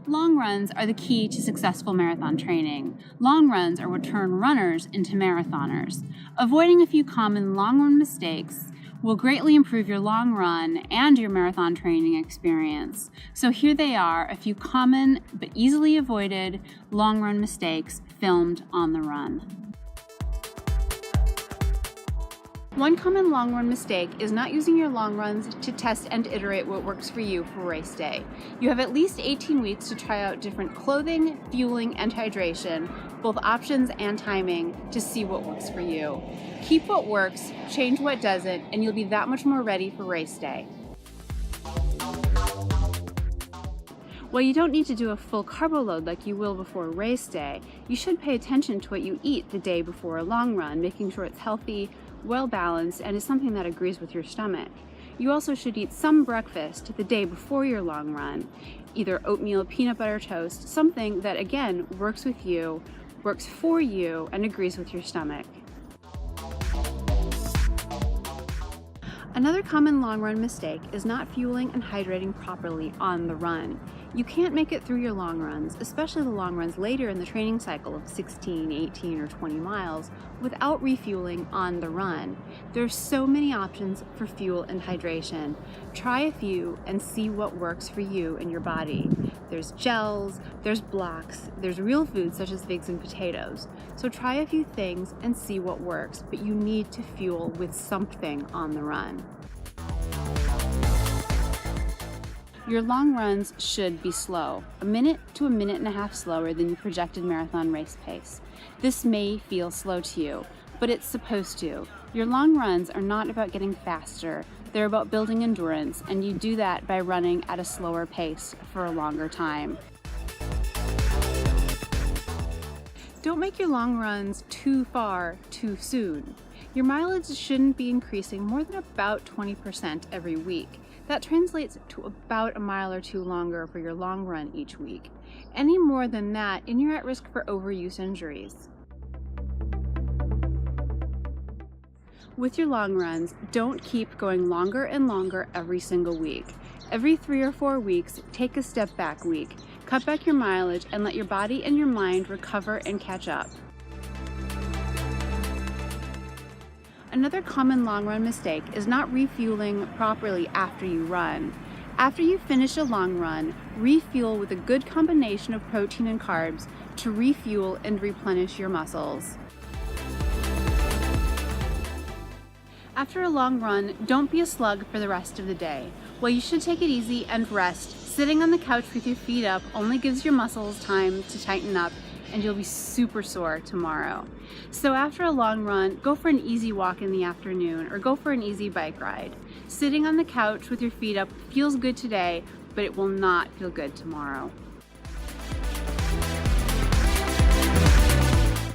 Long runs are the key to successful marathon training. Long runs are what turn runners into marathoners. Avoiding a few common long run mistakes will greatly improve your long run and your marathon training experience. So here they are, a few common but easily avoided long run mistakes filmed on the run. One common long run mistake is not using your long runs to test and iterate what works for you for race day. You have at least 18 weeks to try out different clothing, fueling, and hydration, both options and timing, to see what works for you. Keep what works, change what doesn't, and you'll be that much more ready for race day. While you don't need to do a full carbo load like you will before race day, you should pay attention to what you eat the day before a long run, making sure it's healthy, well-balanced, and is something that agrees with your stomach. You also should eat some breakfast the day before your long run, either oatmeal, peanut butter toast, something that again works with you, works for you, and agrees with your stomach. Another common long run mistake is not fueling and hydrating properly on the run. You can't make it through your long runs, especially the long runs later in the training cycle of 16, 18, or 20 miles, without refueling on the run. There's so many options for fuel and hydration. Try a few and see what works for you and your body. There's gels, there's blocks, there's real foods such as figs and potatoes. So try a few things and see what works, but you need to fuel with something on the run. Your long runs should be slow, a minute to a minute and a half slower than your projected marathon race pace. This may feel slow to you, but it's supposed to. Your long runs are not about getting faster, they're about building endurance, and you do that by running at a slower pace for a longer time. Don't make your long runs too far too soon. Your mileage shouldn't be increasing more than about 20% every week. That translates to about a mile or two longer for your long run each week. Any more than that, and you're at risk for overuse injuries. With your long runs, don't keep going longer and longer every single week. Every 3 or 4 weeks, take a step back week. Cut back your mileage and let your body and your mind recover and catch up. Another common long run mistake is not refueling properly after you run. After you finish a long run, refuel with a good combination of protein and carbs to refuel and replenish your muscles. After a long run, don't be a slug for the rest of the day. While you should take it easy and rest, sitting on the couch with your feet up only gives your muscles time to tighten up, and you'll be super sore tomorrow. So after a long run, go for an easy walk in the afternoon or go for an easy bike ride. Sitting on the couch with your feet up feels good today, but it will not feel good tomorrow.